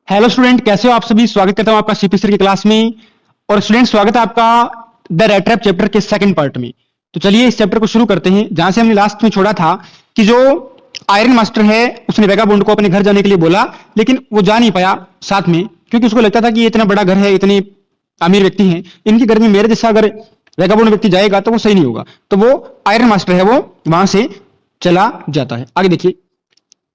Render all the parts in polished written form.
Hello student, कैसे हो आप सभी। स्वागत करता हूं आपका सीपी सर की क्लास में। और स्टूडेंट, स्वागत है आपका द रेड ट्रैप चैप्टर के सेकंड पार्ट में। तो चलिए इस चैप्टर को शुरू करते हैं जहां से हमने लास्ट में छोड़ा था कि जो आयरन मास्टर है उसने वेगाबॉन्ड को अपने घर जाने के लिए बोला, लेकिन वो जा नहीं पाया साथ में, क्योंकि उसको लगता था कि ये इतना बड़ा घर है, इतने अमीर व्यक्ति हैं, इनके घर में मेरे जैसा अगर वेगाबॉन्ड व्यक्ति जाएगा तो वो सही नहीं होगा। तो वो आयरन मास्टर है वो वहां से चला जाता है। आगे देखिए।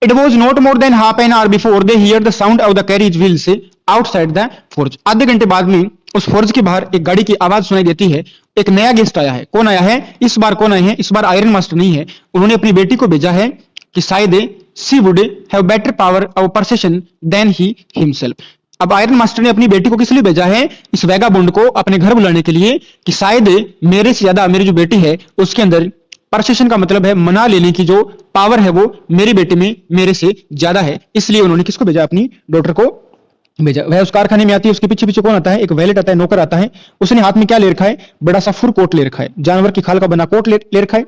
It was not more than half an hour before they heard the sound of the carriage wheels outside the forge. आधे घंटे बाद में उस फोर्ज के बाहर एक गाड़ी की आवाज सुनाई देती है। एक नया गेस्ट आया है। कौन आया है इस बार? कौन आए हैं इस बार? आयरन मास्टर नहीं है। उन्होंने अपनी बेटी को भेजा है कि शायद she would have better power of perception than he himself. अब आयरन मास्टर ने अपनी बेटी को किस लिए भेजा है? इस वेगाबॉन्ड को अपने घर बुलाने के लिए, कि शायद मेरे से ज्यादा मेरी जो बेटी है उसके अंदर परसेप्शन का मतलब है मना लेने की जो पावर है वो मेरी बेटी में मेरे से ज्यादा है। इसलिए उन्होंने किसको भेजा? अपनी डॉटर को भेजा। वह उस कारखाने में आती है, उसके पीछे पीछे कौन आता है? एक वैलेट आता है, नौकर आता है। उसने हाथ में क्या ले रखा है? बड़ा सा फुर कोट ले रखा है, जानवर की खाल का बना कोट ले रखा है।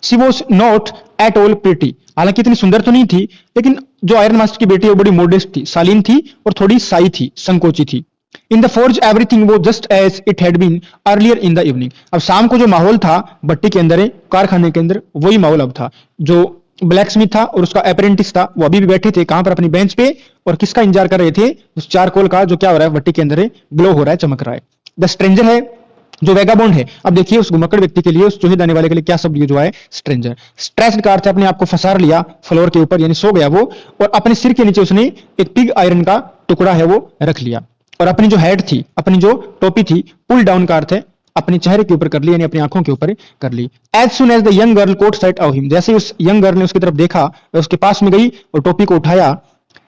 She was not at all pretty. हालांकि इतनी सुंदर तो नहीं थी, लेकिन जो आयरन मास्टर की बेटी है वो बड़ी मोडेस्ट थी, शालीन थी और थोड़ी साई थी, संकोची थी। इन द फोर्ज एवरीथिंग वो just as it had been earlier in the evening. अब शाम को जो माहौल था भट्टी के अंदर, कारखाने के अंदर, वही माहौल अब था। जो ब्लैक स्मिथ था और उसका अप्रेंटिस था वो अभी भी बैठे थे कहां पर? अपनी बेंच पे। और किसका इंतजार कर रहे थे? उस चारकोल का, जो क्या हो रहा है भट्टी के अंदर ग्लो हो रहा है, चमक रहा है। द स्ट्रेंजर है जो वेगाबॉन्ड है। अब देखिए उस घुमक्कड़ व्यक्ति के लिए, उस चूहे दाने वाले के लिए क्या शब्द जो है? स्ट्रेंजर। स्ट्रेस्ड का अर्थ है अपने आप को फंसार लिया फ्लोर के ऊपर, यानी सो गया वो, और अपने सिर के नीचे उसने एक पिग आयरन का टुकड़ा है वो रख लिया। और अपनी जो हेड थी, अपनी जो टोपी थी, पुल डाउन का अर्थ है अपने चेहरे के ऊपर कर ली, यानी अपनी आंखों के ऊपर कर ली। As soon as the young girl caught sight of him, जैसे उस यंग गर्ल ने उसकी तरफ देखा, वह उसके पास में गई और टोपी को उठाया।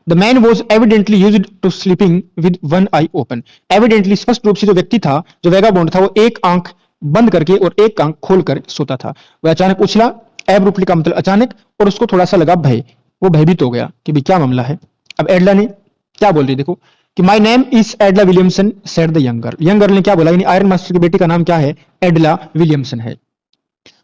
The man was evidently used to sleeping with one eye open. Evidently, स्पष्ट रूप से जो व्यक्ति था, जो वेगाबॉन्ड था, वो एक आंख बंद करके और एक आंख खोलकर सोता था। वह अचानक उछला। एब्रुप्टली का मतलब अचानक, और उसको थोड़ा सा लगा भय। वो भयभीत हो गया कि भाई क्या मामला है। अब एडला ने क्या बोल रही देखो कि my name is एडला Williamson said the young girl. Young girl ने क्या बोला? यानी आयरन मास्टर की बेटी का नाम क्या है? एडला विलियमसन है।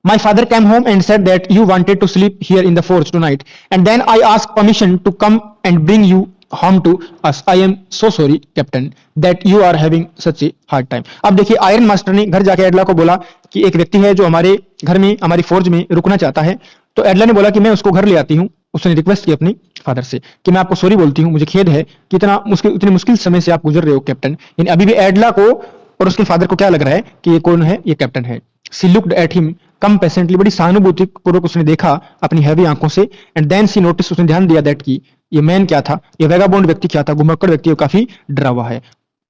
My father came home and said that you wanted to sleep here in the forge tonight, and then I asked permission to come and bring you home to us. I am so sorry, Captain, that you are having such a hard time. अब देखिए iron master ने घर जाके एडला को बोला कि एक व्यक्ति है जो हमारे घर में, हमारी फोर्ज में रुकना चाहता है। तो एडला ने बोला कि मैं उसको घर ले आती हूँ। उसने रिक्वेस्ट की अपनी फादर से कि मैं आपको सॉरी बोलती हूँ, मुझे खेद है कि इतने मुश्किल समय से आप गुजर रहे हो कैप्टन। यानी अभी भी एडला को और उसके फादर को क्या लग रहा है कि ये कौन है? ये कैप्टन है। सी लुक्ड एट हिम कंपेशेंटली, बड़ी सहानुभूति पूर्वक उसने देखा अपनी हैवी आंखों से। एंड देन सी नोटिस, उसने ध्यान दिया दैट की ये मैन क्या था, ये वेगाबॉन्ड व्यक्ति क्या था, घुमक्कड़ व्यक्ति, काफी डरा हुआ है।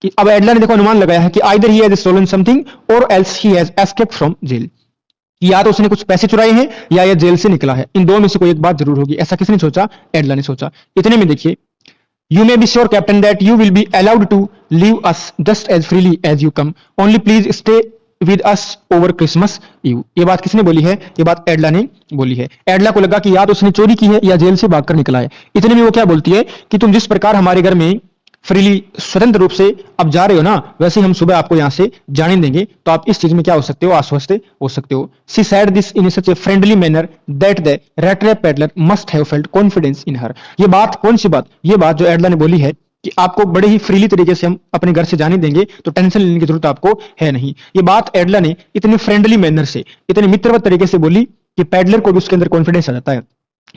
कि अब एडला ने देखो अनुमान लगाया है कि either he has stolen something or else he has escaped from jail. या तो उसने कुछ पैसे चुराए हैं या ये जेल से निकला है। इन दो में से कोई एक बात जरूर होगी। ऐसा किसने सोचा? एडला ने सोचा। इतने में देखिए, you may be sure captain that you will be allowed to leave us just as freely as you come, only please stay with us over Christmas Eve. ये बात किसने बोली है? ये बात एडला ने बोली है। एडला को लगा कि या तो उसने चोरी की है या जेल से भागकर निकला है। इतने में वो क्या बोलती है कि तुम जिस प्रकार हमारे घर में फ्रीली, स्वतंत्र रूप से अब जा रहे हो ना, वैसे हम सुबह आपको यहां से जाने देंगे, तो आप इस चीज में क्या हो सकते हो? आश्वस्त हो सकते हो। She said this in such a friendly manner that the red trap peddler must have felt confidence in her. ये बात कौन सी बात? ये बात जो एडला ने बोली है कि आपको बड़े ही फ्रीली तरीके से हम अपने घर से जाने देंगे, तो टेंशन लेने की जरूरत आपको है नहीं। ये बात एडला ने इतने फ्रेंडली मैनर से, इतने मित्रवत तरीके से बोली कि पेडलर को भी उसके अंदर कॉन्फिडेंस आ जाता है।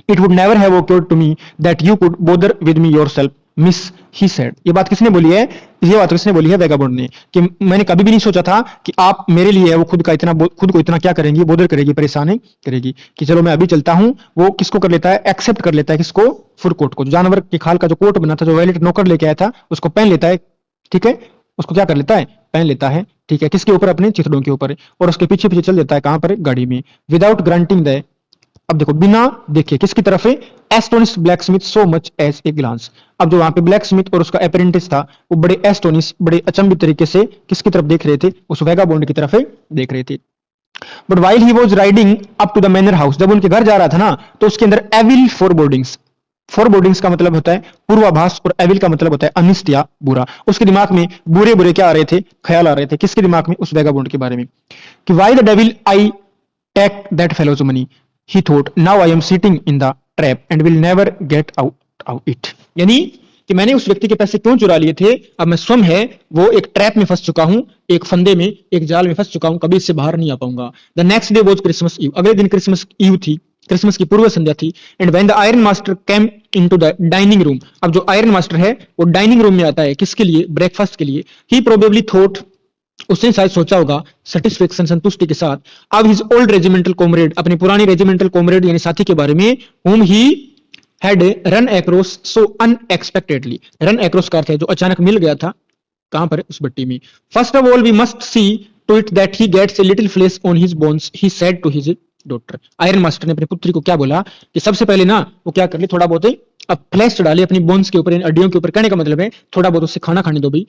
It would never have occurred to me that you could bother with me yourself, miss he said. ये बात किसने बोली है? ये बात किसने बोली है? वेगाबॉन्ड ने। कि मैंने कभी भी नहीं सोचा था कि आप मेरे लिए वो खुद को इतना क्या करेंगी, बोदर करेगी, परेशान करेगी। कि चलो मैं अभी चलता हूं। वो किसको कर लेता है? एक्सेप्ट कर लेता है। किसको? फुर कोट को। जानवर के खाल का जो कोट बना था, जो वैलेट नौकर लेके आया था, उसको पहन लेता है। ठीक है, उसको क्या कर लेता है? पहन लेता है। ठीक है, किसके ऊपर? अपने चिथड़ों के ऊपर। और उसके पीछे पीछे चल देता है कहां पर? गाड़ी में। विदाउट ग्रांटिंग द, अब देखो बिना देखे किसकी तरफ है? Astonish blacksmith so much as a glance. अब जो वहां पे ब्लैक स्मिथ और उसका अप्रेंटिस था, वो बड़े एस्टोनिश, बड़े अचंभित तरीके से किसकी तरफ देख रहे थे? उस वेगाबॉन्ड की तरफ देख रहे थे। But while he was riding up to the manor house, जब उनके घर जा रहा था ना, तो उसके अंदर एविल फोरबोर्डिंग्स। फोरबोर्डिंग्स का मतलब होता है पूर्वाभास, और एविल का मतलब होता है अनिष्ट या बुरा। उसके दिमाग में बुरे बुरे क्या आ रहे थे? ख्याल आ रहे थे। किसके दिमाग में? उस वेगाबॉन्ड के बारे में। कि why the devil I take that fellow's money, he thought, now I am sitting in the trap and will never get out of it। यानी कि मैंने उस व्यक्ति के पैसे क्यों चुरा लिए थे, अब मैं स्वयं है वो एक ट्रैप में फंस चुका हूं, एक फंदे में, एक जाल में फंस चुका हूं, कभी इससे बाहर नहीं आ पाऊंगा। The next day was Christmas Eve, अगले दिन क्रिसमस ईव थी, क्रिसमस की पूर्व संध्या थी। And when the iron master came into the dining room, अब जो आयरन मास्टर है वो डाइनिंग रूम में आता है, किसके लिए, ब्रेकफास्ट के लिए। ही प्रोबेबली थॉट, उसने शायद सोचा होगा सेटिस्फेक्शन, संतुष्टि के साथ, अब हिज ओल्ड रेजिमेंटल कॉमरेड, अपने पुरानी रेजिमेंटल कॉमरेड यानी साथी के बारे में, whom he had run across so unexpectedly, run across का अर्थ है जो अचानक मिल गया था, कहां पर, उस भट्टी में। First of all we must see to it that he gets a little flesh on his bones, he said to his daughter. Iron master ने अपनी पुत्री को क्या बोला कि सबसे पहले ना वो क्या कर ले, थोड़ा बहुत अब फ्लैश डाले अपनी बोन्स के ऊपर, हड्डियों के ऊपर, कहने का मतलब है थोड़ा बहुत उससे खाना खाने दो भाई।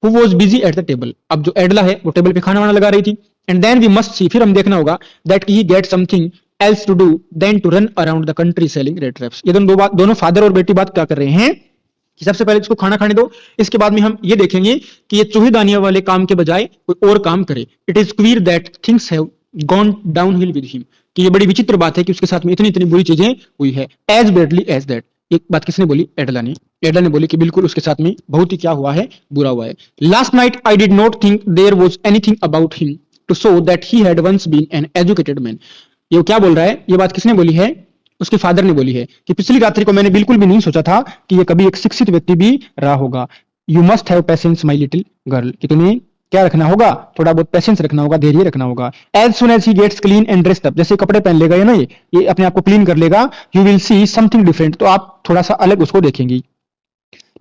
Who was busy at the table, अब जो एडला है वो टेबल पे खाना वाना लगा रही थी। And then we must see, फिर हम देखना होगा that he get something else to do than to run around the country selling rat traps. ये दोनों फादर और बेटी बात क्या कर रहे हैं कि सबसे पहले इसको खाना खाने दो, इसके बाद में हम ये देखेंगे कि ये चूहेदानियों वाले काम के बजाय कोई और काम करे। It is clear that things have gone downhill with him, कि ये बड़ी विचित्र बात है कि उसके साथ में इतनी इतनी बुरी चीजें हुई है। एज बैडली एज दैट, एक बात किसने बोली, एडला ने। एडला ने बोली कि बिल्कुल उसके साथ में बहुत ही क्या हुआ है, बुरा हुआ है। Last night I did not think there was anything about him to show that he had once been an educated man. ये क्या बोल रहा है, ये बात किसने बोली है, उसके फादर ने बोली है कि पिछली रात्रि को मैंने बिल्कुल भी नहीं सोचा था कि ये कभी एक शिक्षित व्यक्ति भी रहा होगा। You must have patience my little girl, कि तुम्हें क्या रखना होगा, थोड़ा बहुत पेशेंस रखना होगा, धैर्य रखना होगा। As soon as he gets clean and dressed up, जैसे कपड़े पहन लेगा ना ये अपने आप को क्लीन कर लेगा, you will see something different, तो आप थोड़ा सा अलग उसको देखेंगी।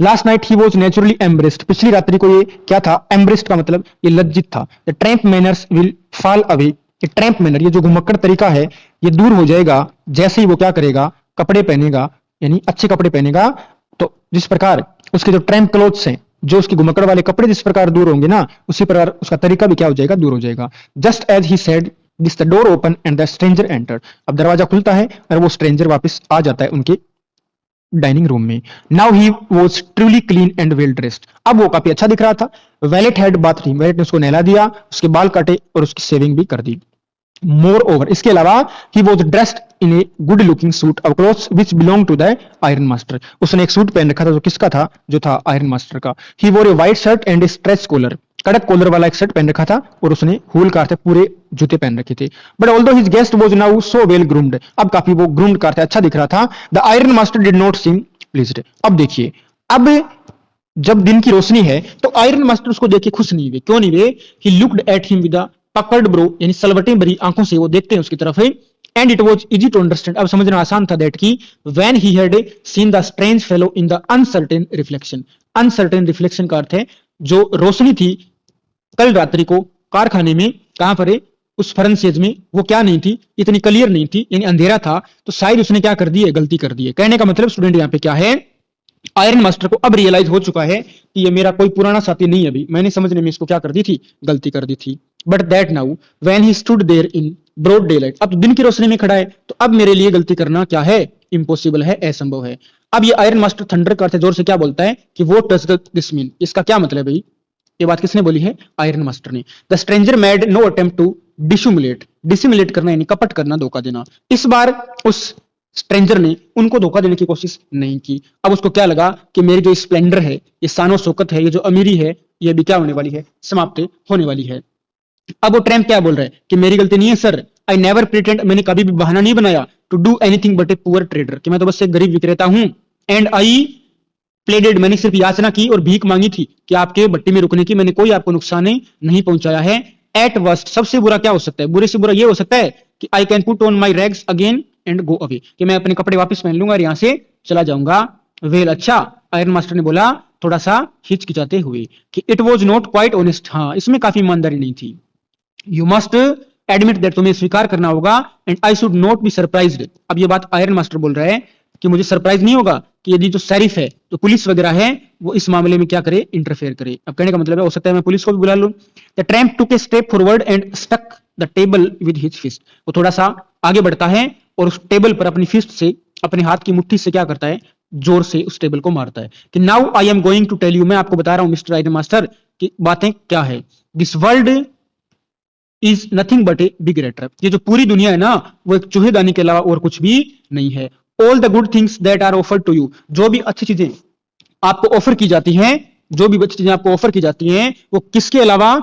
Last night he was naturally embraced, पिछली रात्रि को ये क्या था, एम्ब्रेस्ड का मतलब ये लज्जित था। The tramp manners will fall away, ये ट्रैम्प मैनर, ये जो घुमक्कड़ तरीका है ये दूर हो जाएगा जैसे ही वो क्या करेगा, कपड़े पहनेगा, यानी अच्छे कपड़े पहनेगा। तो जिस प्रकार उसके जो ट्रैम्प क्लोथ्स हैं, जो उसके घुमक्कड़ वाले कपड़े जिस प्रकार दूर होंगे ना, उसी प्रकार उसका तरीका भी क्या हो जाएगा, दूर हो जाएगा। Just as he said this the door open and the stranger entered, अब दरवाजा खुलता है और वो स्ट्रेंजर वापस आ जाता है उनके डाइनिंग रूम में। Now he was truly clean and well dressed, अब वो काफी अच्छा दिख रहा था। Wallet had bath him, wallet ने उसको नहला दिया, उसके बाल काटे और उसकी सेविंग भी कर दी। मोर ओवर, इसके अलावा he was dressed in a good looking suit of clothes which belong to the iron master, उसने एक सूट पहन रखा था जो किसका था, जो था आयरन मास्टर का। He wore a white shirt and a stretch collar, कड़क कॉलर वाला एक शर्ट पहन रखा था और उसने हुल कार थे, पूरे जूते पहन रखे थे। But although his guest was now so well groomed, अब काफी वो ग्रूम्ड कार थे, अच्छा दिख रहा था। The iron master did not seem pleased, अब देखिए, अब जब दिन की रोशनी है तो आयरन मास्टर उसको देख के खुश नहीं हुए, क्यों नहीं हुए, ही लुक्ड एट हिम विद पकड़ ब्रो, यानी सलवटें भरी आंखों से वो देखते हैं उसकी तरफ है। And it was easy to understand, अब समझना आसान था दैट की when he had seen the strange fellow in the uncertain reflection, uncertain reflection का अर्थ है जो रोशनी थी कल रात्रि को कारखाने में, कहां पर है, उस फरनसेज में, वो क्या नहीं थी, इतनी क्लियर नहीं थी, यानी अंधेरा था, तो शायद उसने क्या कर दी है, गलती कर दी है। कहने का मतलब स्टूडेंट यहाँ पे क्या है, आयरन मास्टर को अब रियलाइज हो चुका है कि ये मेरा कोई पुराना साथी नहीं, अभी मैंने समझने में इसको क्या कर दी थी, गलती कर दी थी। But that now when he stood there in broad daylight, अब दिन की रोशनी में खड़ा है तो अब मेरे लिए गलती करना क्या है, इम्पॉसिबल है, असंभव है। अब ये आयरन मास्टर थंडर करते जोर से क्या बोलता है कि वो टच दिस मीन, इसका क्या मतलब है भाई, ये बात किसने बोली है, आयरन मास्टर ने। The stranger made no attempt to dissimulate, dissimulate करना यानी कपट करना, धोखा देना। इस बार उस स्ट्रेंजर ने उनको धोखा देने की कोशिश नहीं की। अब उसको क्या लगा कि मेरी जो स्प्लेंडर है, ये शानो शौकत है, ये जो अमीरी है, ये भी क्या होने वाली है, समाप्त होने वाली है। अब वो ट्रैम्प क्या बोल रहा है कि मेरी गलती नहीं है सर, आई नेवर प्रिटेंड, मैंने कभी भी बहाना नहीं बनाया, to do anything but a poor trader, कि मैं तो बस एक गरीब विक्रेता हूं। एंड आई प्लेडेड, मैंने सिर्फ याचना की और भीख मांगी थी कि आपके भट्टी में रुकने की, मैंने कोई आपको नुकसान नहीं पहुंचाया है। एट वर्स्ट, सबसे बुरा क्या हो सकता है, बुरे से बुरा ये हो सकता है कि I can put on my rags again and go away, कि मैं अपने कपड़े वापस पहन लूंगा और यहां से चला जाऊंगा। वेल अच्छा, आयरन मास्टर ने बोला थोड़ा सा हिचकिचाते हुए कि it was not quite honest, हाँ इसमें काफी ईमानदारी नहीं थी। यू मस्ट एडमिट दैट, तुम्हें स्वीकार करना होगा। And I should not be surprised, अब ये बात आयरन मास्टर बोल रहा है कि मुझे सरप्राइज नहीं होगा कि यदि जो शरीफ है, जो पुलिस वगैरह है, वो इस मामले में क्या करे, इंटरफेयर करे। अब कहने का मतलब है हो सकता है मैं पुलिस को भी बुला लूं। The tramp took a step forward and stuck the table with his fist, वो थोड़ा सा आगे बढ़ता है और उस टेबल पर अपनी फिस्ट से, अपने हाथ की मुट्ठी से क्या करता है, जोर से उस टेबल को मारता है कि now I am going to tell you, मैं आपको बता रहा हूं मिस्टर आयरन मास्टर कि बातें क्या है। This world is nothing but a big red trap, ये जो पूरी दुनिया है ना, वो एक चूहेदानी के अलावा और कुछ भी नहीं है। All the good things that are offered to you, जो भी अच्छी चीजें आपको ऑफर की जाती हैं, जो भी चीजें आपको ऑफर की जाती हैं वो किसके अलावा,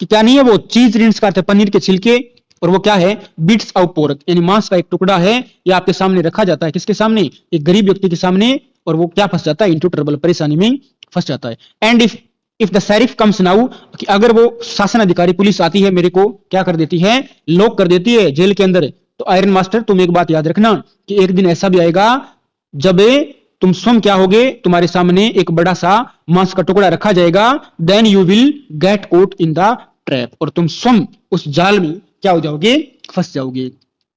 कि क्या नहीं है वो चीज रिंस का अर्थ है पनीर के छिलके, और वो क्या है बिट्स ऑफ पोर्क यानी मांस का एक टुकड़ा है, ये आपके सामने रखा जाता है, किसके सामने, एक गरीब व्यक्ति के सामने, और वो क्या फंस जाता है, इनटू ट्रबल, परेशानी में फंस जाता है। And if the sheriff comes now, कि अगर वो शासन अधिकारी पुलिस आती है मेरे को क्या कर देती है, लॉक कर देती है जेल के अंदर, तो आयरन मास्टर तुम एक बात याद रखना कि एक दिन ऐसा भी आएगा जब तुम स्वयं क्या होगे, तुम्हारे सामने एक बड़ा सा मांस का टुकड़ा रखा जाएगा, then you will get out in the trap, और तुम स्वयं उस जाल में क्या हो जाओगे, फंस जाओगे।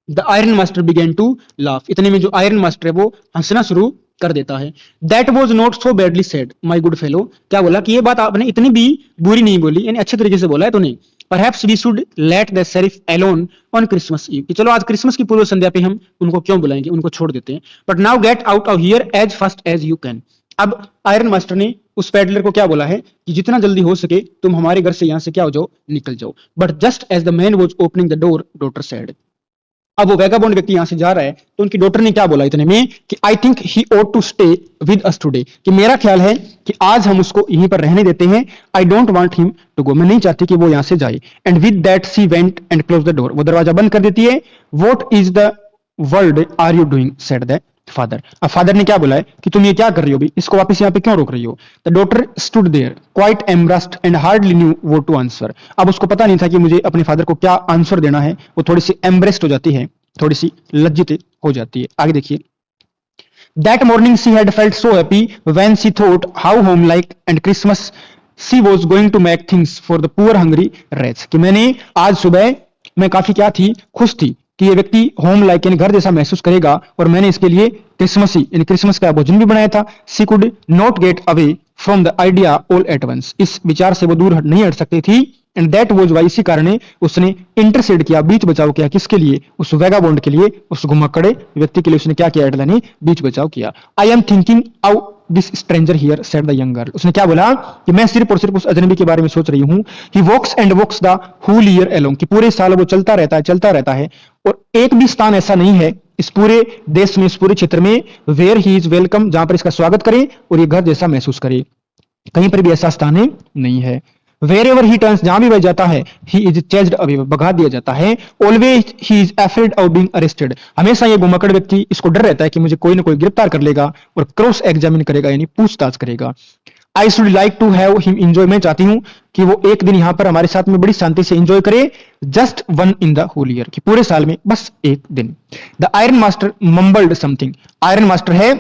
The iron master began to laugh, इतने में जो आयरन मास्टर है वो हंसना शुरू कर देता है। That was not so badly said my good fellow, क्या बोला कि ये बात आपने इतनी भी बुरी नहीं बोली, यानी अच्छे तरीके से बोला है तूने। Perhaps we should let the sheriff alone on Christmas Eve, कि चलो आज क्रिसमस की पूर्व संध्या पे हम उनको क्यों बुलाएंगे, उनको छोड़ देते हैं। But now get out of here as fast as you can, अब आयरन मास्टर ने उस पैडलर को क्या बोला है कि जितना जल्दी हो सके तुम हमारे घर से यहां से क्या हो जाओ, निकल जाओ। But just as the man was opening the door, daughter said, अब वो वैगाबॉन्ड व्यक्ति यहां से जा रहा है तो उनकी डॉटर ने क्या बोला इतने में कि I think he ought to stay with us today, कि मेरा ख्याल है कि आज हम उसको यहीं पर रहने देते हैं। I don't want him to go, मैं नहीं चाहती कि वो यहां से जाए। And with that she went and close the door, वो दरवाजा बंद कर देती है। What is the world are you doing, said the father, अब फादर ने क्या बोला है कि तुम ये क्या कर रही हो, भी इसको वापस यहाँ पे क्यों रोक रही हो। The daughter stood there quite embarrassed and hardly knew what to answer, अब उसको पता नहीं था कि मुझे अपने फादर को क्या आंसर देना है, वो थोड़ी सी एम्ब्रेस्ड हो जाती है, थोड़ी सी लज्जित हो जाती है। आगे देखिए, that morning she had felt so happy when she thought how homelike and Christmas she was going to make things for the poor hungry rats, कि मैंने आज सुबह मैं काफी क्या थी, खुश थी कि ये व्यक्ति होम लाइक यानी घर जैसा महसूस करेगा, और मैंने इसके लिए क्रिसमसी यानी क्रिसमस का भोजन भी बनाया था। She could not get away from the idea all at once, इस विचार से वो दूर नहीं हट सकती थी। एंड दैट वॉज वाई, इसी कारण उसने इंटरसेड किया, बीच बचाव किया, किसके लिए, उस वेगाबॉन्ड के लिए, उस घुमक्कड़े व्यक्ति के लिए उसने क्या किया, एडला ने बीच बचाव किया। I am thinking out this stranger here, said the young girl, उसने क्या बोला कि मैं सिर्फ और सिर्फ उस अजनबी के बारे में सोच रही हूँ। He walks and walks the whole year along, कि पूरे साल वो चलता रहता है, और एक भी स्थान ऐसा नहीं है इस पूरे देश में, इस पूरे क्षेत्र में, वेयर ही इज वेलकम, जहां पर इसका स्वागत करे और ये घर जैसा महसूस करे, कहीं पर भी ऐसा स्थान नहीं है। वेर एवर ही टर्न्स, जहां भी वह जाता है, ही इज चेज्ड अवे, भगा दिया जाता है। Always he is afraid of being arrested, हमेशा ये घुमक्कड़ व्यक्ति, इसको डर रहता है कि मुझे कोई ना कोई गिरफ्तार कर लेगा और क्रॉस एग्जामिन करेगा यानी पूछताछ करेगा। I should like to have him enjoy, मैं चाहती हूं कि वो एक दिन यहां पर हमारे साथ में बड़ी शांति से एंजॉय करे। Just one in the whole year, कि पूरे साल में बस एक दिन। The iron master mumbled something, iron master है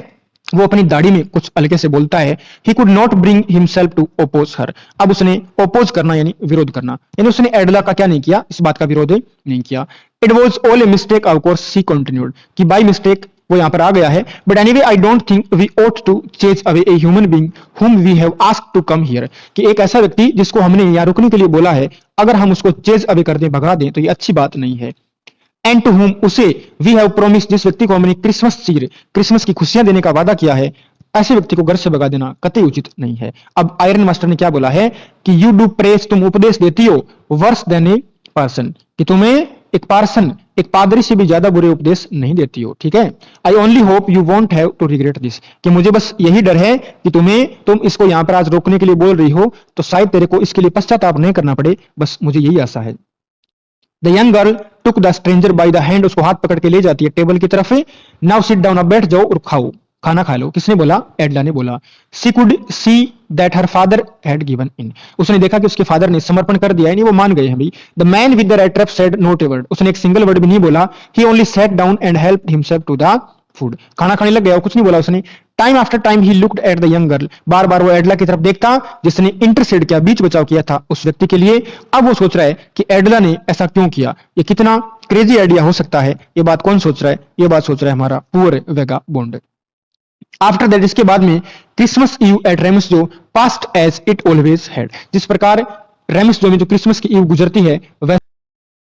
वो अपनी दाढ़ी में कुछ हल्के से बोलता है। He could not bring himself to oppose her, अब उसने ओपोज करना यानी विरोध करना, यानी उसने एडला का क्या नहीं किया, इस बात का विरोध नहीं किया। It was all a mistake of course, she continued, कि बाय मिस्टेक वो यहां पर आ गया है। But anyway I don't think we ought to chase away a human being whom we have asked to come here, कि एक ऐसा व्यक्ति जिसको हमने यहां रुकने के लिए बोला है, अगर हम उसको चेज अवे कर दें, भगा दें, तो ये अच्छी बात नहीं है। एंड टू हुम, उसे, वी हैव प्रोमिस, जिस व्यक्ति को हमने क्रिसमस चीर, क्रिसमस की खुशियां देने का वादा किया है, ऐसे व्यक्ति को घर से भगा देना कतई उचित नहीं है। अब आयरन मास्टर ने क्या बोला है कि यू डू प्रेस, तुम उपदेश देती हो, वर्स देन ए पर्सन, कि तुम्हें एक पार्सन, एक पादरी से भी ज्यादा बुरे उपदेश नहीं देती हो, ठीक है। I only hope you won't have to regret this, कि मुझे बस यही डर है कि तुम इसको यहां पर आज रोकने के लिए बोल रही हो तो शायद तेरे को इसके लिए पश्चाताप नहीं करना पड़े, बस मुझे यही आशा है। The young girl took the stranger by the hand, उसको हाथ पकड़ के ले जाती है टेबल की तरफ। नाउ सिट डाउन, अब बैठ जाओ और खाओ, खाना खा लो। किसने बोला, एडला ने बोला। She could see that her father had given in, उसने देखा कि उसके फादर ने समर्पण कर दिया है, नहीं वो मान गए हैं भाई। The man with the red trap said not a word, उसने एक सिंगल वर्ड भी नहीं बोला। He only sat down and helped himself to the food, खाना खाने लग गया, कुछ नहीं बोला उसने। Time after time he looked at the young girl, बार बार वो एडला की तरफ देखता जिसने इंटरसेड किया, बीच बचाव किया था उस व्यक्ति के लिए। अब वो सोच रहा है कि एडला ने ऐसा क्यों किया, ये कितना क्रेजी आइडिया हो सकता है। ये बात कौन सोच रहा है, ये बात सोच रहा है हमारा पुअर वेगाबॉन्ड। आफ्टर दैट, इसके बाद में, Christmas Eve at Ramsjo passed as it always had, जिस प्रकार रेमस जो में जो क्रिसमस की ईव गुजरती है, वह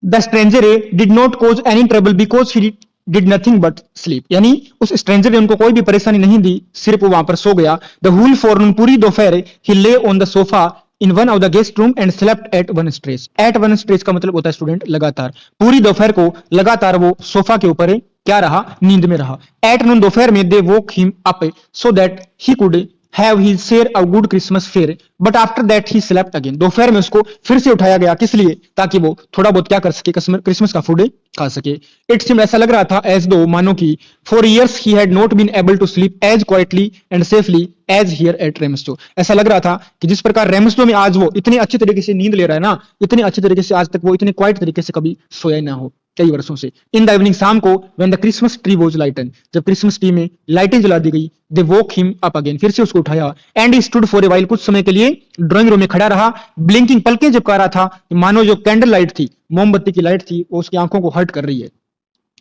the stranger did not cause any trouble because he did nothing but sleep, यानी उस स्ट्रेंजर ने उनको कोई भी परेशानी नहीं दी, सिर्फ वो वहां पर सो गया। द होल फॉरनून, पूरी दोपहर, he lay on the sofa in one of the guest room and slept at one stretch. At one stretch का मतलब होता है स्टूडेंट लगातार, पूरी दोपहर को लगातार वो सोफा के ऊपर क्या रहा, नींद में रहा। एट नून, दोपहर में, they woke him up so that he could have he share a good Christmas fare but after that he slept again. दोपहर में उसको फिर से उठाया गया, किस लिए? ताकि वो थोड़ा बहुत क्या कर सके, क्रिसमस का फूड खा सके। इट सिम ऐसा लग रहा था एज दो, मानो कि for years he had not been able to sleep as quietly and safely as here at Ramsjo. ऐसा लग रहा था कि जिस प्रकार रेमस्टो में आज वो इतनी अच्छी तरीके से नींद ले रहा है ना, इतनी अच्छी तरीके से आज तक वो इतने क्वाइट तरीके से कभी सोया ना हो कई वर्षों से। इन द इवनिंग, शाम को, when the Christmas tree was lighted, जब क्रिसमस ट्री में लाइटें जला दी गई, they woke him up again, फिर से उसको उठाया। And he stood for a while, कुछ समय के लिए ड्राइंग रूम में खड़ा रहा, ब्लिंकिंग, पलकें झपका रहा था, मानो जो कैंडल लाइट थी, मोमबत्ती की लाइट थी, वो उसकी आंखों को हर्ट कर रही है।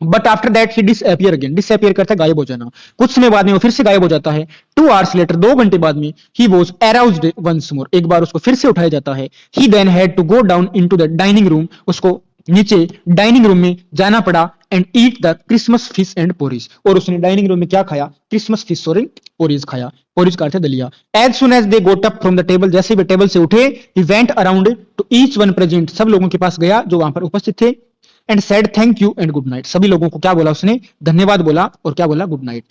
But after that he disappear again, disappear करता है गायब हो जाना, कुछ समय बाद में वो फिर से गायब हो जाता है। 2 आवर्स लेटर, 2 घंटे बाद में, he was aroused once more, एक बार उसको फिर से उठाया जाता है। He then had to go down into the dining room, उसको नीचे डाइनिंग रूम में जाना पड़ा। And eat the Christmas fish and porridge, और उसने डाइनिंग रूम में क्या खाया? क्रिसमस फिश और पोरिज खाया। पोरिज का अर्थ है दलिया। As soon as they got up from the table, जैसे वे टेबल से उठे, he went around two each one present, सब लोगों के पास गया जो वहां पर उपस्थित थे। And said thank you and good night, सभी लोगों को क्या बोला उसने? धन्यवाद बोला और क्या बोला? Good night.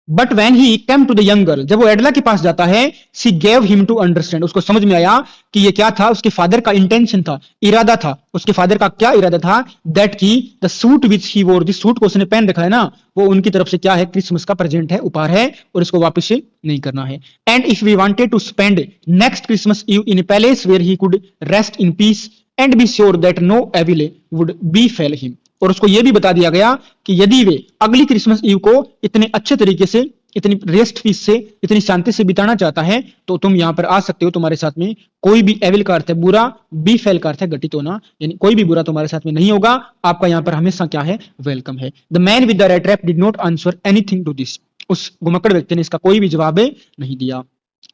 But when he came to the young girl, जब वो एडला के पास जाता है, she gave him to understand, उसको समझ में आया कि ये क्या था, उसके फादर का इंटेंशन था, इरादा था। उसके फादर का क्या इरादा था? दैट की द सूट विच ही वोर, जिस सूट को उसने पहन रखा है ना, वो उनकी तरफ से क्या है? क्रिसमस का प्रेजेंट है, उपहार है, और इसको वापस से नहीं करना है। And if we wanted to spend next Christmas Eve in a palace where he could rest in peace and be sure that no evil would befall him, और उसको यह भी बता दिया गया कि यदि वे अगली क्रिसमस ईव को इतने अच्छे तरीके से, इतनी रेस्ट पीस से, इतनी शांति से बिताना चाहता है, तो तुम यहां पर आ सकते हो, तुम्हारे साथ में कोई भी एविल का अर्थ है बुरा, बी फेल का अर्थ है घटित होना, यानी कोई भी बुरा तुम्हारे साथ में नहीं होगा, आपका यहां पर हमेशा क्या है? वेलकम है। The man with the red trap did not answer anything to this, उस घुमक्कड़ व्यक्ति ने इसका कोई भी जवाब नहीं दिया।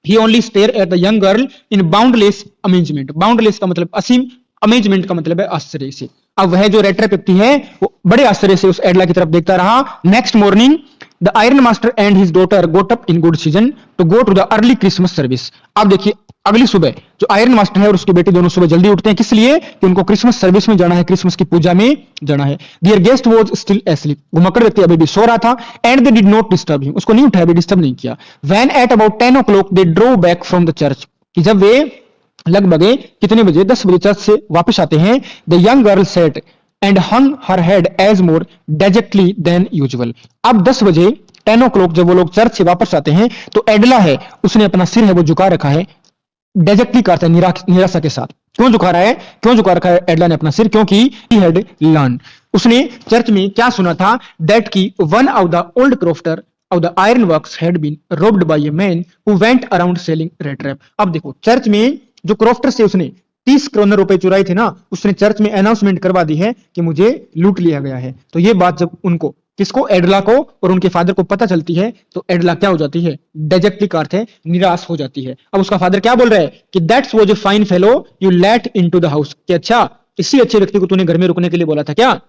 He only stare at the young girl in boundless amazement, boundless का मतलब असीम, अमेजमेंट का मतलब है आश्चर्य से। अब वह जो रेड ट्रैप व्यक्ति है वो बड़े आश्चर्य से उस एडला की तरफ देखता रहा। Next morning the iron master and his daughter got up in good season to go to the early Christmas service. अब देखिए, अगली सुबह जो आयरन मास्टर है और उसकी बेटी दोनों सुबह जल्दी उठते हैं, किस लिए? कि उनको क्रिसमस सर्विस में जाना है, क्रिसमस की पूजा में जाना है। Their guest was still asleep, घुमक्कड़ व्यक्ति अभी भी सो रहा था। And they did not disturb him, उसको नहीं उठाया, भी डिस्टर्ब नहीं किया। When at about 10 o'clock they drove back from the church, कि जब वे लगभग कितने बजे? 10 बजे चर्च से वापस आते हैं। The young girl sat and hung her head as more dejectedly than usual. अब 10 बजे 10 o'clock जब वो लोग चर्च से वापस आते हैं, तो एडला है, उसने अपना सिर है वो झुका रखा है, डेजेक्टली करता है, निराशा के साथ। क्यों झुका रहा है? क्यों झुका रखा है एडला ने अपना सिर? क्योंकि ही हैड लर्न, उसने चर्च में क्या सुना था? दैट की one of the old crofter of the ironworks had been robbed by a man who went around selling red trap। अब देखो, चर्च में जो क्रॉफ्टर से उसने 30 करोड़ रुपए चुराए थे ना, उसने चर्च में अनाउंसमेंट करवा दी है कि मुझे लूट लिया गया है। तो ये बात जब उनको, किसको? एडला को और उनके फादर को पता चलती है, तो एडला क्या हो जाती है? डेजेक्टली का अर्थ है निराश हो जाती है। अब उसका फादर क्या बोल रहा है कि that's was a fine fellow you let into the house, कि अच्छा, इसी अच्छे व्यक्ति को तूने घर में रुकने के लिए बोला था क्या?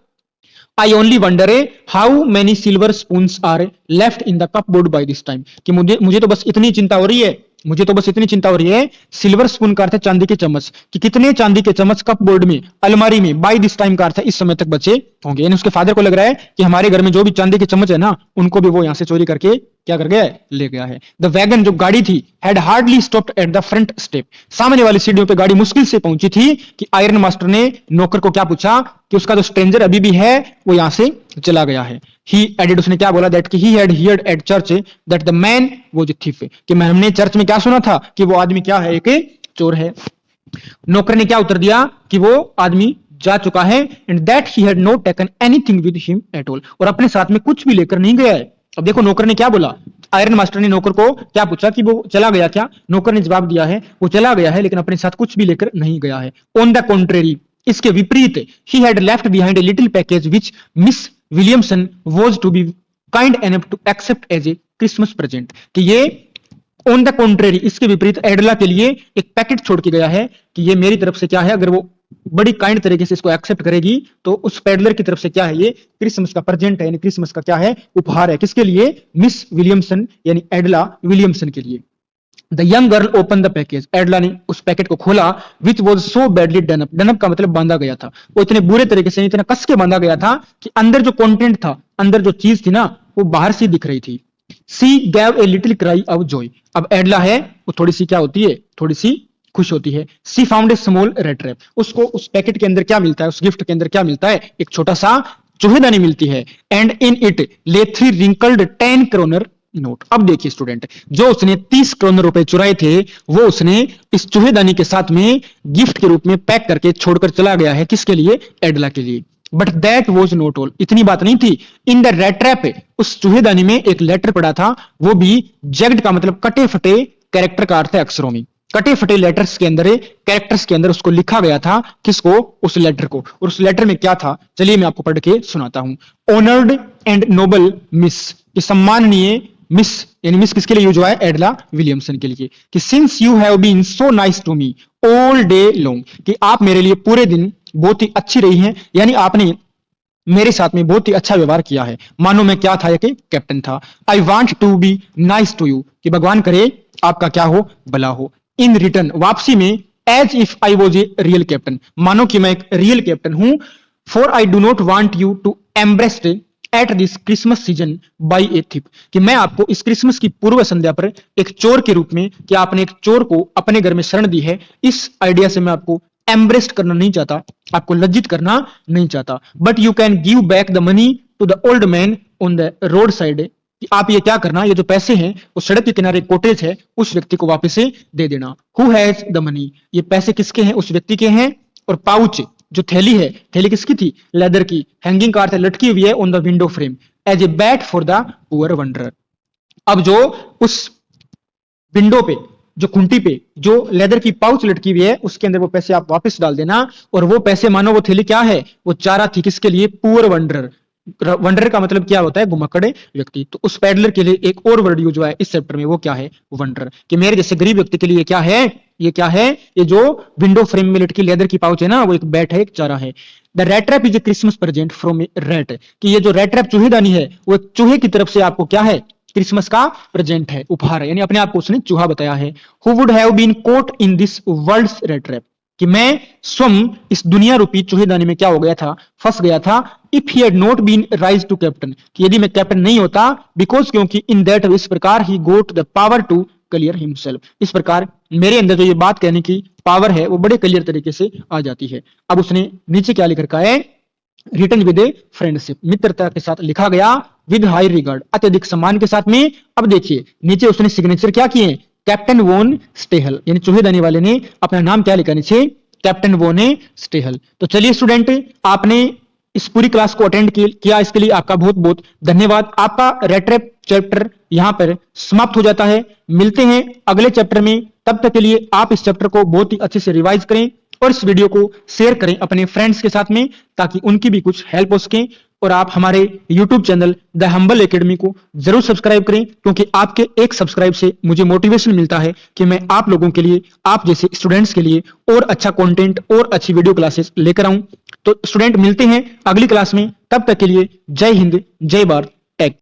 I only wonder how many silver spoons are left in the cupboard by this time, कि मुझे तो बस इतनी चिंता हो रही है, मुझे तो बस इतनी चिंता हो रही है, सिल्वर स्पून का अर्थ है चांदी के चम्मच, कि कितने चांदी के चम्मच कप बोर्ड में, अलमारी में, बाय दिस टाइम का अर्थ है इस समय तक बचे होंगे। यानी उसके फादर को लग रहा है कि हमारे घर में जो भी चांदी के चम्मच है ना, उनको भी वो यहां से चोरी करके क्या कर गया है? ले गया है। द वैगन, जो गाड़ी थी, had hardly stopped at the front step, सामने वाली सीढ़ियों पे गाड़ी मुश्किल से पहुंची थी कि आयरन मास्टर ने नौकर को क्या पूछा कि उसका जो स्ट्रेंजर अभी भी है वो यहां से चला गया है। ही एडेड, उसने क्या बोला? That he had heard at church that the man was a thief, कि हमने चर्च में क्या सुना था कि वो आदमी क्या है? एक चोर है। नौकर ने क्या उत्तर दिया? कि वो आदमी जा चुका है। And that he had not taken anything with him at all, और अपने साथ में कुछ भी लेकर नहीं गया है। अब देखो, नौकर ने क्या बोला? आयरन मास्टर ने नौकर को क्या पूछा कि वो चला गया क्या? नौकर ने जवाब दिया है वो चला गया है, लेकिन अपने साथ कुछ भी लेकर नहीं गया है। ऑन द कॉन्ट्रेरी, इसके विपरीत, he had left behind a little package which Miss Williamson was to be kind enough to accept as a Christmas present, कि ये ऑन द कॉन्ट्रेरी, इसके विपरीत एडला के लिए एक पैकेट छोड़ के गया है कि ये मेरी तरफ से क्या है, अगर वो बड़ी काइंड तरीके से इसको एक्सेप्ट करेगी तो उस पेडलर की तरफ से क्या है? ये क्रिसमस का प्रेजेंट है, यानी क्रिसमस का क्या है? उपहार है। किसके लिए? मिस विलियमसन यानी एडला विलियमसन के लिए। The young girl open the package, Edla ने उस पैकेट को खोला, which was so badly done up, done up का मतलब बांधा गया था, वो इतने बुरे तरीके से, इतना कस के बांधा गया था कि अंदर जो कंटेंट था, अंदर जो चीज थी ना, वो बाहर से दिख रही थी। She gave a little cry of joy. अब एडला है वो थोड़ी सी क्या होती है, थोड़ी सी खुश होती है। She found a small red trap, उसको उस पैकेट के अंदर क्या मिलता है, उस गिफ्ट के अंदर क्या मिलता है, एक छोटा सा चूहेदानी मिलती है। एंड इन इट ले 3 रिंकल्ड 10 क्रोनर नोट। अब देखिए स्टूडेंट, जो उसने 30 क्रोनर रुपए चुराए थे वो उसने इस चूहेदानी के साथ में गिफ्ट के रूप में पैक करके छोड़कर चला गया है। किसके लिए, एडला के लिए। But that was not all, इतनी बात नहीं थी। इन द रेड ट्रैप, उस चूहेदानी में एक लेटर पड़ा था, वो भी जैग्ड का मतलब कटे फटे कैरेक्टर का अर्थ है अक्षरों में। कटे फटे लेटर्स के अंदर, कैरेक्टर्स के अंदर उसको लिखा गया था। किसको, उस लेटर को। और उस लेटर में क्या था, चलिए मैं आपको पढ़ के सुनाता हूं। ऑनर्ड एंड नोबल मिस, कि सम्माननीय मिस, यानी मिस किसके लिए यूज हुआ है, एडला विलियमसन के लिए। कि since you have been so nice to me all day long, कि आप मेरे लिए पूरे दिन बहुत ही अच्छी रही हैं, यानी आपने मेरे साथ में बहुत ही अच्छा व्यवहार किया है। मानो मैं क्या था, कि कैप्टन था। I want to be nice to you, कि भगवान करे आपका क्या हो, भला हो। इन रिटर्न, वापसी में, as if I was a real captain, मानो कि मैं एक रियल कैप्टन हूं। For I do not want you to embarrassed at this Christmas season by a thief, कि मैं आपको इस क्रिसमस की पूर्व संध्या पर एक चोर के रूप में, कि आपने एक चोर को अपने घर में शरण दी है, इस आइडिया से मैं आपको एम्ब्रेस्ट करना नहीं चाहता, आपको लज्जित करना नहीं चाहता। But you can give back the money to the old man on the roadside, कि आप ये क्या करना, ये जो पैसे हैं वो सड़क के किनारे कोटेज है, उस व्यक्ति को वापस से दे देना। हु हैज द मनी, ये पैसे किसके हैं, उस व्यक्ति के हैं। और पाउच, जो थैली है, थैली किसकी थी, लेदर की। हैंगिंग कार से लटकी हुई है on the window frame as a bait for the poor wanderer. अब जो उस विंडो पे, जो खुंटी पे जो लेदर की पाउच लटकी हुई है, उसके अंदर वो पैसे आप वापस डाल देना। और वो पैसे, मानो वो थैली क्या है, वो चारा थी किसके लिए, पुअर वंडरर। वंडर का मतलब क्या होता है, घुमक्कड़े व्यक्ति। तो उस पैडलर के लिए एक और वर्ड यूज हुआ है इस चैप्टर में, वो क्या है, वंडर। कि मेरे जैसे गरीब व्यक्ति के लिए क्या है, ये क्या है, ये जो विंडो फ्रेम में लटकी लेदर की पाउच है ना, वो एक बैट है, एक चारा है। The red trap is a Christmas present from A rat, कि ये जो रेड ट्रैप चूहेदानी है, वो एक चूहे की तरफ से आपको क्या है, क्रिसमस का प्रेजेंट है, उपहार है, यानी अपने आप को उसने चूहा बताया है। Who would have been caught in this world's rat trap, कि मैं स्वयं इस दुनिया रूपी चूहेदानी में क्या हो गया था, फंस गया था। If he had not been raise to captain, कि यदि मैं कैप्टन नहीं होता, बिकॉज क्योंकि इन दैट, इस प्रकार he got the power to clear himself, इस प्रकार मेरे अंदर जो ये बात कहने की पावर है वो बड़े क्लियर तरीके से आ जाती है। अब उसने नीचे क्या लिख रखा है, रिटर्न विद ए फ्रेंडशिप, मित्रता के साथ लिखा गया, विद हाई रिगार्ड, अत्यधिक सम्मान के साथ में। अब देखिए नीचे उसने सिग्नेचर क्या किए, कैप्टन वोन स्टेहल, यानी चूहेदानी वाले ने अपना नाम क्या लिखा नीचे, कैप्टन वोन स्टेहल। तो चलिए स्टूडेंट, आपने इस पूरी क्लास को अटेंड किया, इसके लिए आपका बहुत बहुत धन्यवाद। आपका रेड ट्रैप चैप्टर यहां पर समाप्त हो जाता है। मिलते हैं अगले चैप्टर में, तब तक के लिए आप इस चैप्टर को बहुत ही अच्छे से रिवाइज करें और इस वीडियो को शेयर करें अपने फ्रेंड्स के साथ में, ताकि उनकी भी कुछ हेल्प हो सके। और आप हमारे YouTube channel the humble academy को जरूर सब्सक्राइब करें, क्योंकि आपके एक सब्सक्राइब से मुझे मोटिवेशन मिलता है कि मैं आप लोगों के लिए, आप जैसे स्टूडेंट्स के लिए और अच्छा कंटेंट और अच्छी वीडियो क्लासेस लेकर आऊं। तो स्टूडेंट, मिलते हैं अगली क्लास में, तब तक के लिए जय हिंद, जय भारत,